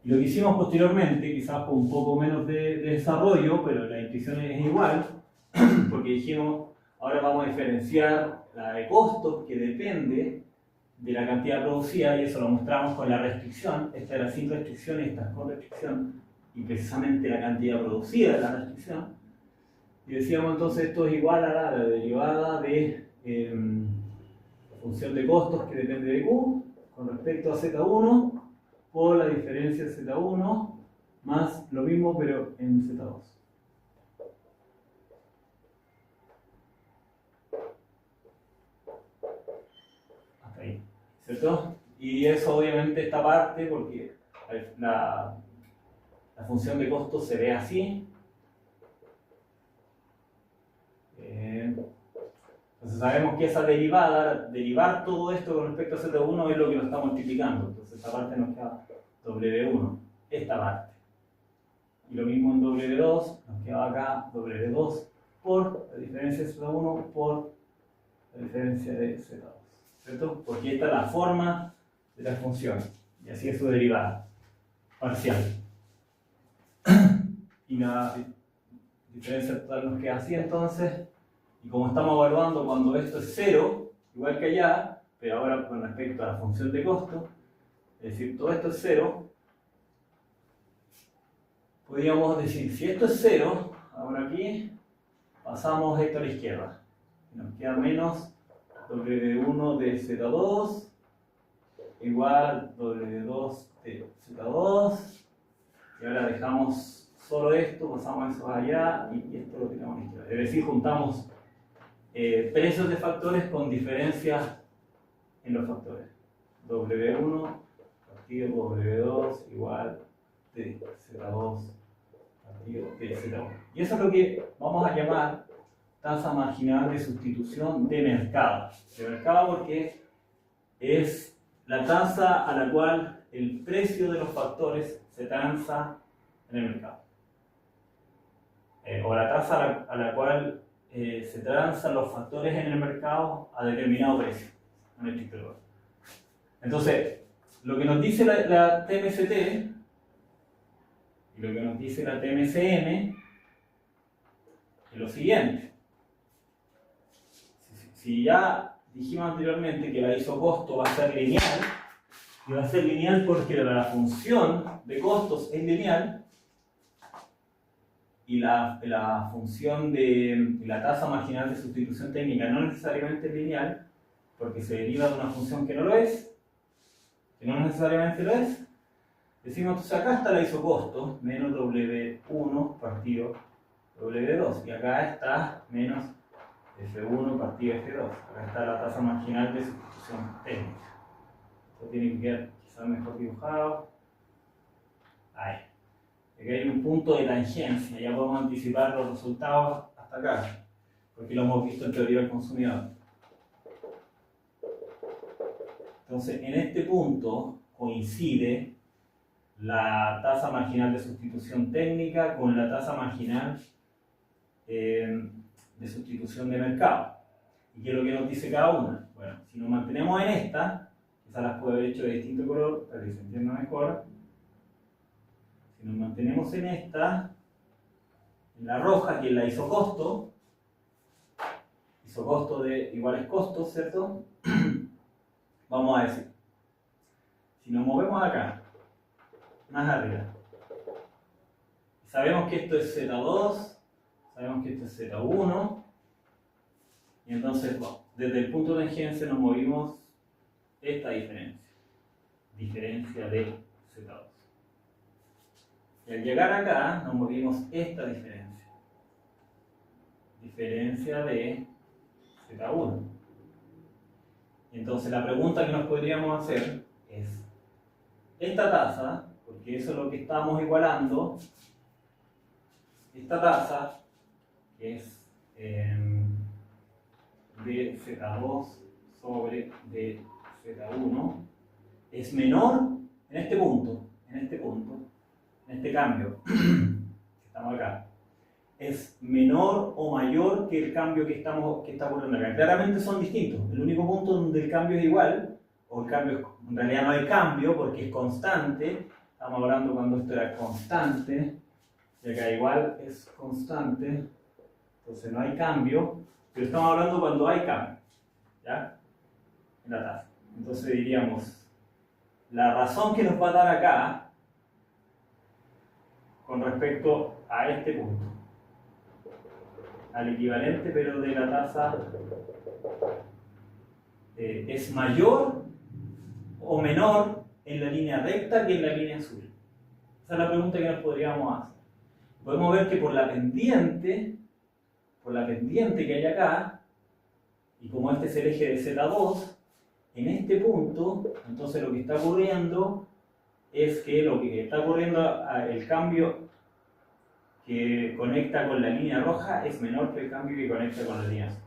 Y lo que hicimos posteriormente, quizás con un poco menos de desarrollo, pero la intuición es igual, porque dijimos, ahora vamos a diferenciar la de costos, que depende de la cantidad producida, y eso lo mostramos con la restricción. Esta era sin restricción y esta es con restricción, y precisamente la cantidad producida de la restricción. Y decíamos entonces esto es igual a la derivada de la función de costos que depende de Q con respecto a Z1 por la diferencia de Z1 más lo mismo pero en Z2. Hasta ahí, ¿cierto? Y eso obviamente esta parte porque la función de costos se ve así. Entonces sabemos que esa derivada, derivar todo esto con respecto a Z1 es lo que lo está multiplicando. Entonces esta parte nos queda W1, esta parte. Y lo mismo en W2, nos queda acá W2 por la diferencia de Z1 por la diferencia de Z2. ¿Cierto? Porque esta es la forma de la función. Y así es su derivada parcial. Y la diferencia total nos queda así entonces. Y como estamos evaluando cuando esto es 0, igual que allá, pero ahora con respecto a la función de costo, es decir, todo esto es 0, podríamos decir, si esto es 0, ahora aquí, pasamos esto a la izquierda. Y nos queda menos W1 de Z2 igual W2 de Z2. Y ahora dejamos solo esto, pasamos eso allá y esto lo tiramos a la izquierda. Es decir, juntamos precios de factores con diferencias en los factores. W1 partido W2 igual de Z2 partido de Z1. Y eso es lo que vamos a llamar tasa marginal de sustitución de mercado. De mercado porque es la tasa a la cual el precio de los factores se transa en el mercado. O la tasa a la cual se transan los factores en el mercado a determinado precio. Entonces, lo que nos dice la TMCT y lo que nos dice la TMCM es lo siguiente. Si ya dijimos anteriormente que la isocosto va a ser lineal, y va a ser lineal porque la función de costos es lineal, y la función de la tasa marginal de sustitución técnica no necesariamente es lineal, porque se deriva de una función que no lo es, que no necesariamente lo es, decimos entonces acá está la isocosto, menos W1 partido W2, y acá está menos F1 partido F2, acá está la tasa marginal de sustitución técnica. Esto tiene que quedar quizás mejor dibujado. Ahí. Aquí hay un punto de tangencia, ya podemos anticipar los resultados hasta acá, porque lo hemos visto en teoría del consumidor. Entonces, en este punto coincide la tasa marginal de sustitución técnica con la tasa marginal de sustitución de mercado. ¿Y qué es lo que nos dice cada una? Bueno, si nos mantenemos en esta, quizás las puedo haber hecho de distinto color para que se entienda mejor. Si nos mantenemos en esta, en la roja, que es la isocosto de iguales costos, ¿cierto? Vamos a decir, si nos movemos acá, más arriba, sabemos que esto es Z2, sabemos que esto es Z1, y entonces, bueno, desde el punto de tangencia nos movimos esta diferencia de Z2. Y al llegar acá, nos movimos esta diferencia de Z1. Entonces la pregunta que nos podríamos hacer es, esta tasa, porque eso es lo que estamos igualando, esta tasa, que es de Z2 sobre de Z1, es menor en este punto, en este cambio, que estamos acá, es menor o mayor que el cambio que está ocurriendo acá. Claramente son distintos. El único punto donde el cambio es igual, o el cambio, en realidad no hay cambio porque es constante, estamos hablando cuando esto era constante, y acá igual es constante, entonces no hay cambio, pero estamos hablando cuando hay cambio, ¿ya? En la tasa. Entonces diríamos, la razón que nos va a dar acá, con respecto a este punto, al equivalente pero de la tasa, es mayor o menor en la línea recta que en la línea azul. Esa es la pregunta que nos podríamos hacer. Podemos ver que por la pendiente que hay acá, y como este es el eje de Z2, en este punto, entonces lo que está ocurriendo es que lo que está ocurriendo, el cambio que conecta con la línea roja es menor que el cambio que conecta con la línea azul.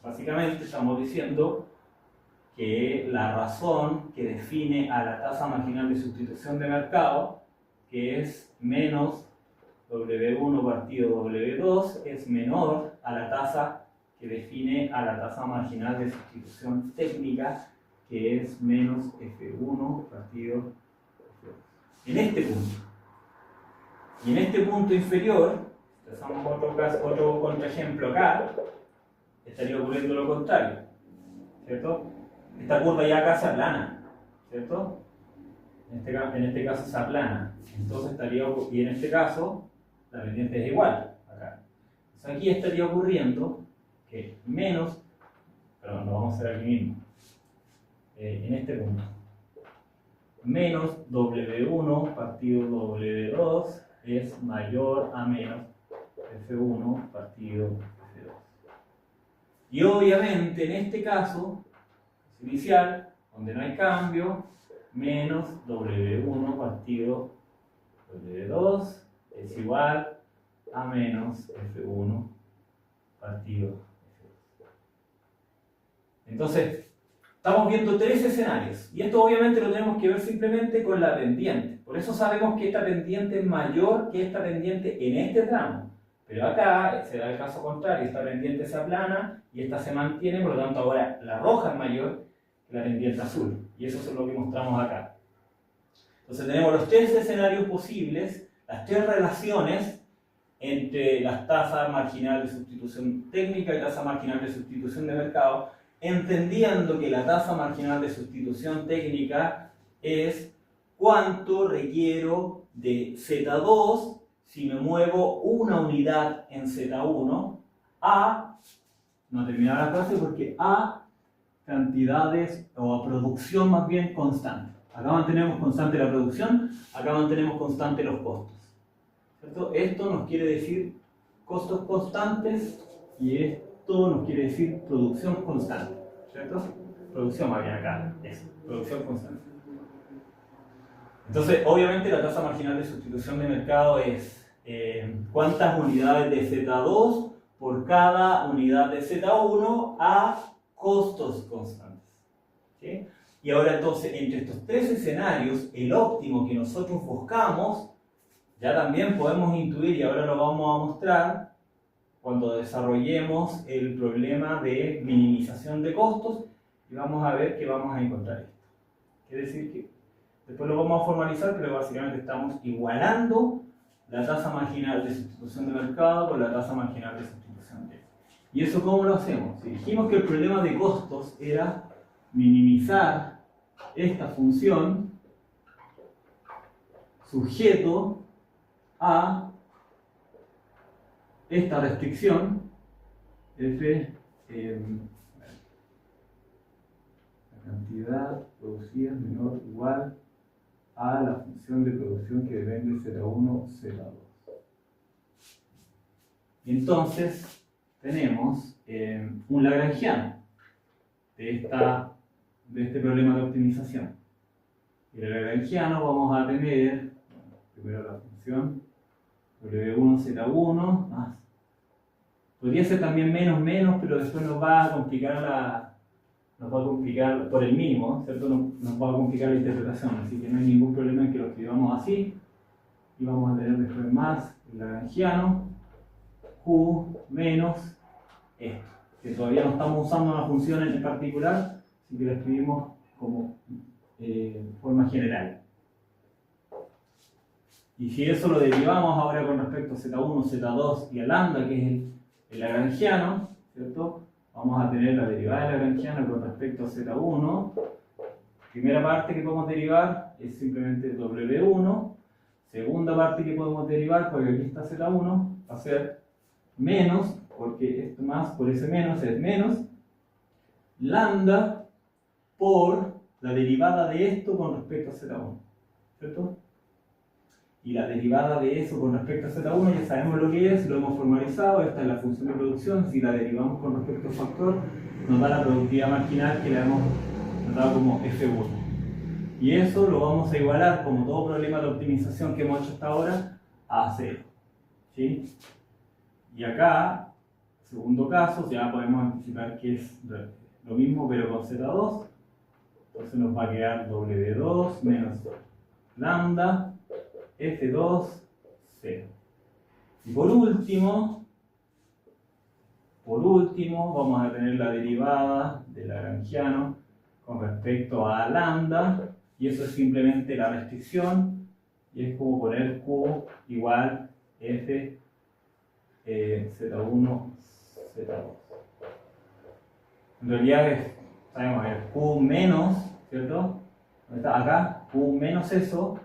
Básicamente estamos diciendo que la razón que define a la tasa marginal de sustitución de mercado, que es menos W1 partido W2, es menor a la tasa que define a la tasa marginal de sustitución técnica, que es menos F1 partido F2. En este punto. Y en este punto inferior, trazamos otro contraejemplo acá, estaría ocurriendo lo contrario, ¿cierto? Esta curva ya acá se aplana, ¿cierto? En este caso se aplana. Entonces y en este caso, la pendiente es igual, acá. Entonces aquí estaría ocurriendo que menos, perdón, lo vamos a hacer aquí mismo, en este punto, menos W1 partido W2 es mayor a menos F1 partido F2. Y obviamente en este caso, inicial, donde no hay cambio, menos W1 partido W2 es igual a menos F1 partido F2. Entonces, estamos viendo tres escenarios. Y esto obviamente lo tenemos que ver simplemente con la pendiente. Por eso sabemos que esta pendiente es mayor que esta pendiente en este tramo. Pero acá será el caso contrario. Esta pendiente se aplana y esta se mantiene. Por lo tanto, ahora la roja es mayor que la pendiente azul. Y eso es lo que mostramos acá. Entonces tenemos los tres escenarios posibles, las tres relaciones entre las tasas marginal de sustitución técnica y tasa marginal de sustitución de mercado, entendiendo que la tasa marginal de sustitución técnica es cuánto requiero de Z2 si me muevo una unidad en Z1 a, no terminar la frase porque a cantidades o a producción más bien constante. Acá mantenemos constante la producción, acá mantenemos constante los costos, ¿cierto? Esto nos quiere decir costos constantes y esto nos quiere decir producción constante, ¿cierto? Producción más bien acá, eso, producción constante. Entonces, obviamente la tasa marginal de sustitución de mercado es cuántas unidades de Z2 por cada unidad de Z1 a costos constantes, ¿sí? Y ahora entonces, entre estos tres escenarios, el óptimo que nosotros buscamos, ya también podemos intuir, y ahora lo vamos a mostrar, cuando desarrollemos el problema de minimización de costos, y vamos a ver que vamos a encontrar esto. Quiere decir que después lo vamos a formalizar, pero básicamente estamos igualando la tasa marginal de sustitución de mercado con la tasa marginal de sustitución de... ¿Y eso cómo lo hacemos? Si dijimos que el problema de costos era minimizar esta función sujeto a esta restricción f, la cantidad producida es menor o igual a la función de producción que depende de Z1, Z2. Entonces tenemos un lagrangiano de este problema de optimización. Y el lagrangiano vamos a tener, primero la función W1, Z1, más. Podría ser también menos, pero después nos va a complicar por el mínimo, ¿cierto? Nos va a complicar la interpretación, así que no hay ningún problema en que lo escribamos así. Y vamos a tener después más el lagrangiano, Q menos esto, que todavía no estamos usando una función en particular, así que la escribimos como forma general. Y si eso lo derivamos ahora con respecto a Z1, Z2 y a lambda, que es el lagrangiano, ¿cierto? Vamos a tener la derivada del lagrangiano con respecto a Z1. Primera parte que podemos derivar es simplemente W1. Segunda parte que podemos derivar, porque aquí está Z1, va a ser menos, porque esto más por ese menos es menos, lambda por la derivada de esto con respecto a Z1, ¿cierto? Y la derivada de eso con respecto a Z1 ya sabemos lo que es, lo hemos formalizado, esta es la función de producción, si la derivamos con respecto al factor, nos da la productividad marginal que le hemos dado como F1. Y eso lo vamos a igualar, como todo problema de optimización que hemos hecho hasta ahora, a 0. ¿Sí? Y acá, segundo caso, ya podemos anticipar que es lo mismo pero con Z2. Entonces nos va a quedar W2 menos lambda F2, 0. Y por último, vamos a tener la derivada del lagrangiano con respecto a lambda, y eso es simplemente la restricción, y es como poner Q igual F Z1, Z2. En realidad sabemos Q menos, ¿cierto? ¿Dónde está? Acá, Q menos eso,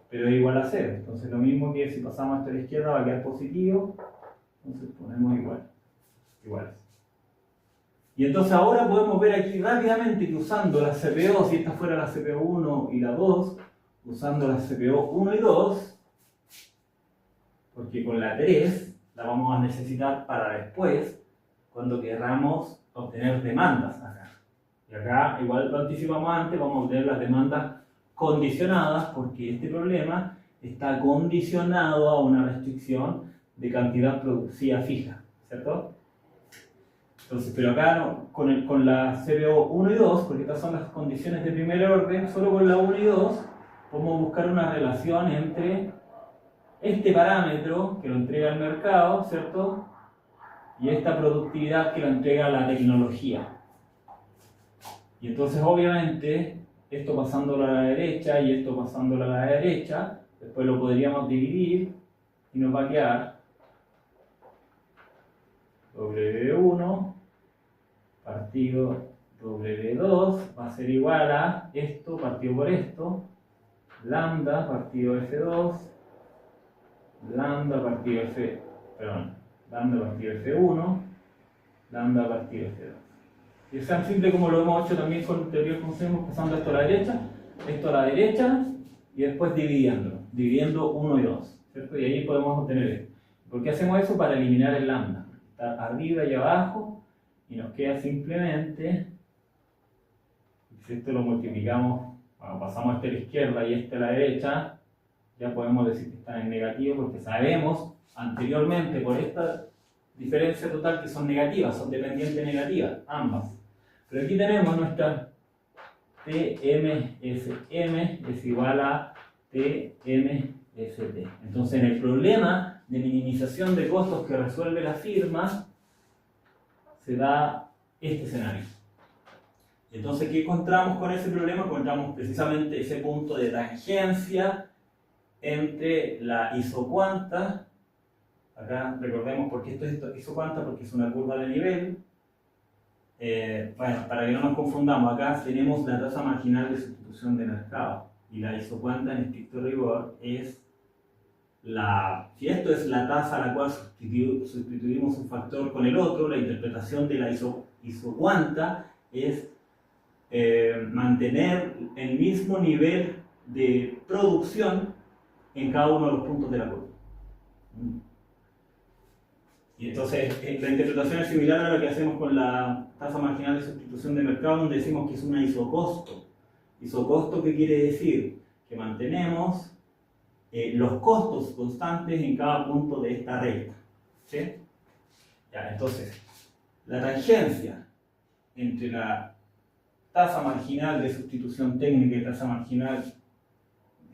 pero es igual a 0. Entonces lo mismo que si pasamos esto a la izquierda va a quedar positivo, entonces ponemos iguales. Y entonces ahora podemos ver aquí rápidamente que usando la CPO, si esta fuera la CPO 1 y la 2, usando la CPO 1 y 2, porque con la 3 la vamos a necesitar para después, cuando queramos obtener demandas acá. Y acá, igual lo anticipamos antes, vamos a obtener las demandas condicionadas, porque este problema está condicionado a una restricción de cantidad producida fija, ¿cierto? Entonces, pero acá no, con la CPO 1 y 2, porque estas son las condiciones de primer orden, solo con la 1 y 2 podemos buscar una relación entre este parámetro que lo entrega el mercado, ¿cierto? Y esta productividad que lo entrega la tecnología. Y entonces, obviamente, esto pasándolo a la derecha y esto pasándolo a la derecha, después lo podríamos dividir y nos va a quedar W1 partido W2 va a ser igual a esto partido por esto, lambda partido F2, lambda partido F1, lambda partido F2. Y es tan simple como lo hemos hecho también con teoría del consenso, pasando esto a la derecha, y después dividiendo 1 y 2, ¿cierto? Y ahí podemos obtener esto. ¿Por qué hacemos eso? Para eliminar el lambda. Está arriba y abajo, y nos queda simplemente, si esto lo multiplicamos, bueno, pasamos este a la izquierda y este a la derecha, ya podemos decir que están en negativo, porque sabemos anteriormente por esta diferencia total que son negativas, son dependientes negativas, ambas. Pero aquí tenemos nuestra TMSM es igual a TMST. Entonces en el problema de minimización de costos que resuelve la firma, se da este escenario. Entonces, ¿qué encontramos con ese problema? Encontramos precisamente ese punto de tangencia entre la isocuanta. Acá recordemos por qué esto es isocuanta, porque es una curva de nivel. Bueno, para que no nos confundamos, acá tenemos la tasa marginal de sustitución de mercado. Y la isocuanta en estricto rigor es si esto es la tasa a la cual sustituimos un factor con el otro, la interpretación de la isocuanta es mantener el mismo nivel de producción en cada uno de los puntos de la curva. Y entonces la interpretación es similar a lo que hacemos con la tasa marginal de sustitución de mercado, donde decimos que es una isocosto. ¿Isocosto qué quiere decir? Que mantenemos los costos constantes en cada punto de esta recta. ¿Sí? Ya, entonces, la tangencia entre la tasa marginal de sustitución técnica y tasa marginal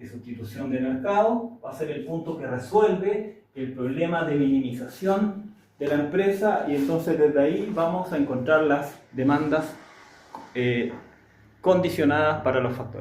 de sustitución de mercado va a ser el punto que resuelve el problema de minimización de la empresa, y entonces desde ahí vamos a encontrar las demandas condicionadas para los factores.